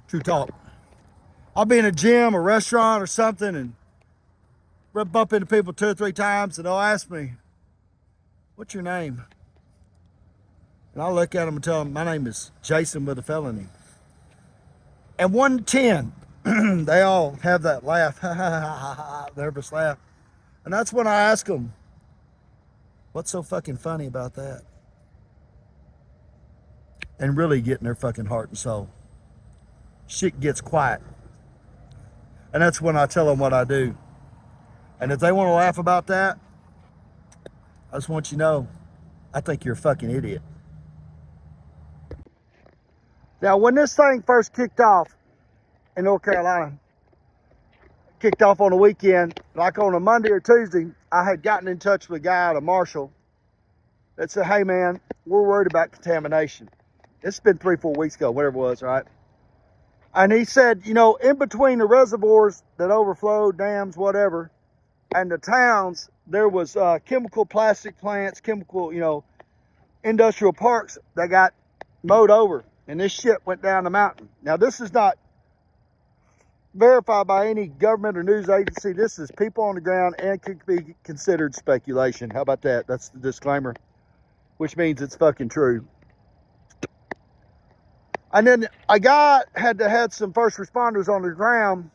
True talk. I'll be in a gym or restaurant or something and bump into people 2 or 3 times and they'll ask me, what's your name? And I'll look at them and tell them, my name is Jason with a felony. And 110, they all have that laugh, nervous laugh. And that's when I ask them, what's so fucking funny about that? And really get in their fucking heart and soul. Shit gets quiet. And that's when I tell them what I do. And if they want to laugh about that, I just want you to know, I think you're a fucking idiot. Now, when this thing first kicked off in North Carolina, kicked off on a weekend, like on a Monday or Tuesday, I had gotten in touch with a guy out of Marshall that said, hey man, we're worried about contamination. It's been 3-4 weeks ago, whatever it was, right? And he said, you know, in between the reservoirs that overflowed, dams, whatever, and the towns, there was chemical plastic plants, chemical, you know, industrial parks that got mowed over. And this shit went down the mountain. Now, this is not verified by any government or news agency. This is people on the ground and could be considered speculation. How about that? That's the disclaimer, which means it's fucking true. And then a guy had some first responders on the ground,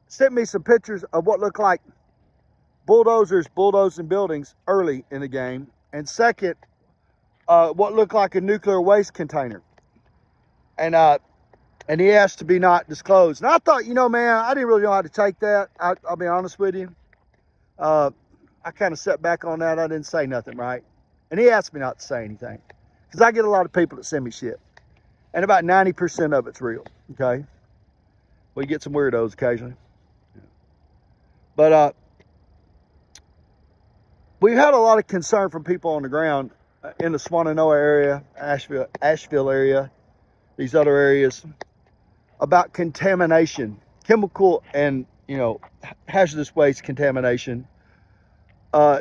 sent me some pictures of what looked like bulldozers bulldozing buildings early in the game. And second, what looked like a nuclear waste container. And he asked to be not disclosed. And I thought, you know, man, I didn't really know how to take that. I'll be honest with you. I kind of sat back on that. I didn't say nothing, right? And he asked me not to say anything. Because I get a lot of people that send me shit. And about 90% of it's real, okay? We get some weirdos occasionally. But we've had a lot of concern from people on the ground in the Swannanoa area, Asheville area, these other areas, about contamination, chemical and, you know, hazardous waste contamination.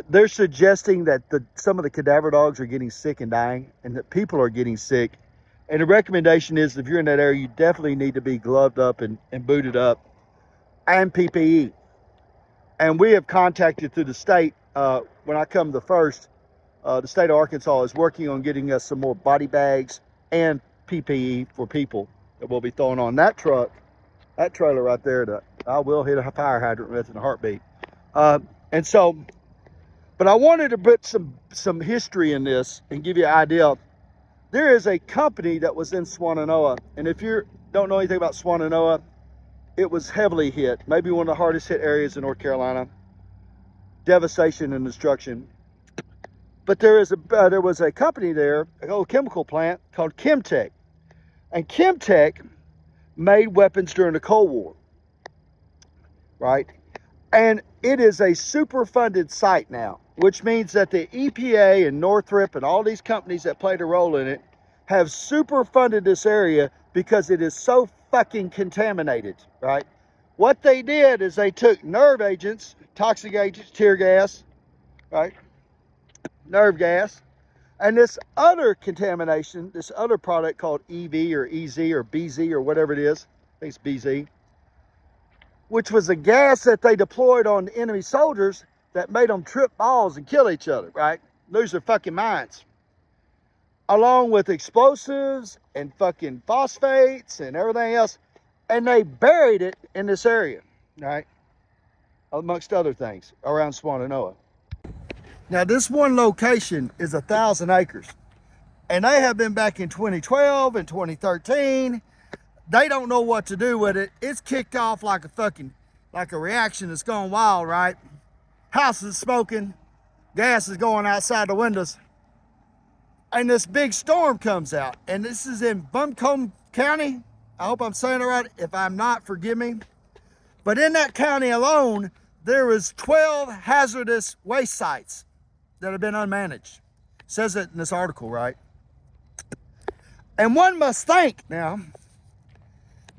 They're suggesting that some of the cadaver dogs are getting sick and dying, and that people are getting sick. And the recommendation is, if you're in that area, you definitely need to be gloved up and booted up, and PPE. And we have contacted through the state. When I come the first, the state of Arkansas is working on getting us some more body bags and PPE for people that we'll be throwing on that truck, that trailer right there. That I will hit a fire hydrant with in a heartbeat. And so. But I wanted to put some history in this and give you an idea. There is a company that was in Swannanoa. And if you don't know anything about Swannanoa, it was heavily hit. Maybe one of the hardest hit areas in North Carolina. Devastation and destruction. But there was a company there, an old chemical plant called Chemtech. And Chemtech made weapons during the Cold War. Right? And it is a super funded site now, which means that the EPA and Northrop and all these companies that played a role in it have super funded this area because it is so fucking contaminated, right? What they did is they took nerve agents, toxic agents, tear gas, right? Nerve gas. And this other contamination, this other product called EV or EZ or BZ or whatever it is, I think it's BZ, which was a gas that they deployed on the enemy soldiers that made them trip balls and kill each other, right? Lose their fucking minds. Along with explosives and fucking phosphates and everything else. And they buried it in this area, right? Amongst other things around Swannanoa. Now, this one location is 1,000 acres. And they have been back in 2012 and 2013. They don't know what to do with it. It's kicked off like a reaction that's gone wild, right? House is smoking, gas is going outside the windows. And this big storm comes out. And this is in Buncombe County. I hope I'm saying it right. If I'm not, forgive me. But in that county alone, there is 12 hazardous waste sites that have been unmanaged. It says it in this article, right? And one must think now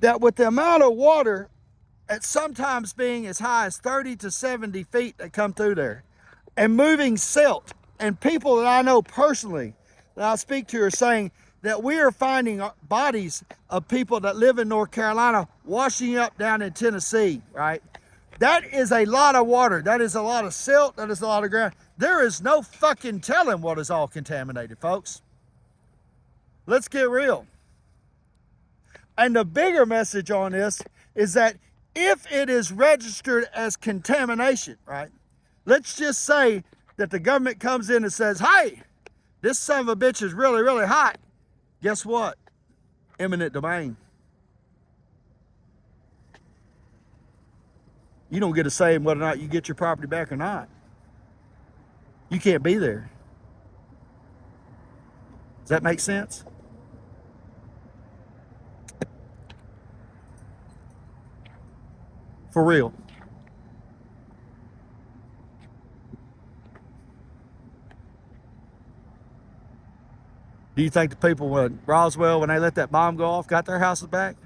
that with the amount of water at sometimes being as high as 30 to 70 feet that come through there, and moving silt, and people that I know personally that I speak to are saying that we are finding bodies of people that live in North Carolina washing up down in Tennessee, right? That is a lot of water. That is a lot of silt. That is a lot of ground. There is no fucking telling what is all contaminated, folks. Let's get real. And the bigger message on this is that if it is registered as contamination, right? Let's just say that the government comes in and says, hey, this son of a bitch is really, really hot. Guess what? Eminent domain. You don't get a say in whether or not you get your property back or not. You can't be there. Does that make sense? For real. Do you think the people in Roswell, when they let that bomb go off, got their houses back?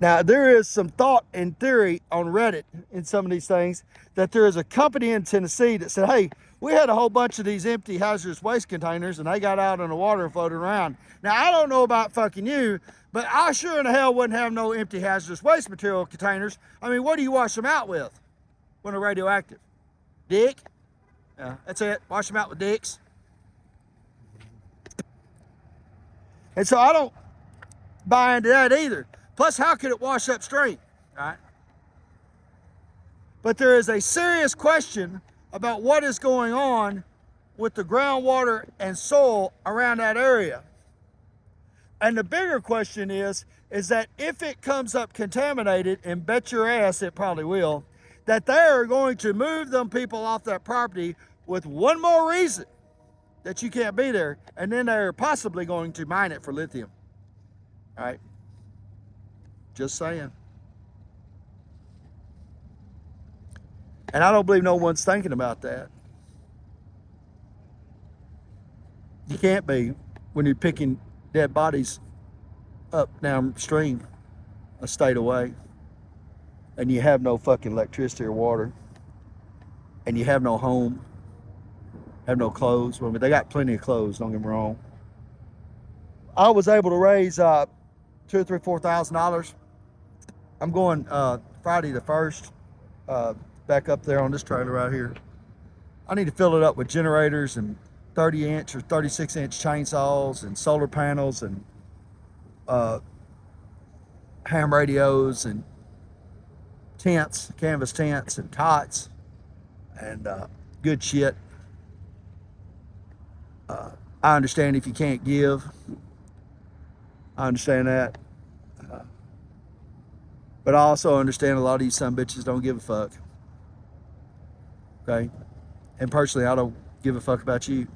Now, there is some thought and theory on Reddit in some of these things that there is a company in Tennessee that said, hey, we had a whole bunch of these empty hazardous waste containers and they got out in the water and floated around. Now, I don't know about fucking you, but I sure in the hell wouldn't have no empty hazardous waste material containers. I mean, what do you wash them out with when they're radioactive? Dick? Yeah, that's it. Wash them out with dicks. And so I don't buy into that either. Plus, how could it wash upstream? All right. But there is a serious question about what is going on with the groundwater and soil around that area. And the bigger question is that if it comes up contaminated, and bet your ass it probably will, that they are going to move them people off that property with one more reason that you can't be there, and then they're possibly going to mine it for lithium. All right. Just saying. And I don't believe no one's thinking about that. You can't be when you're picking dead bodies up downstream a state away, and you have no fucking electricity or water, and you have no home, have no clothes. Well, I mean, they got plenty of clothes, don't get me wrong. I was able to raise $2,000 or $4,000. I'm going Friday the 1st, back up there on this trailer right here. I need to fill it up with generators and 30-inch or 36-inch chainsaws and solar panels and ham radios and tents, canvas tents and cots and good shit. I understand if you can't give. I understand that. But I also understand a lot of these son bitches don't give a fuck. Okay? And personally, I don't give a fuck about you.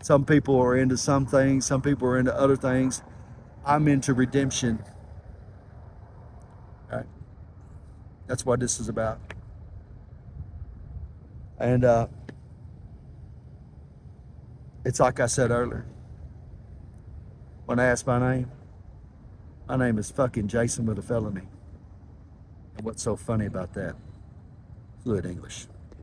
Some people are into some things. Some people are into other things. I'm into redemption. All right? That's what this is about. And it's like I said earlier. When I asked my name is fucking Jason with a felony. And what's so funny about that? Fluid English.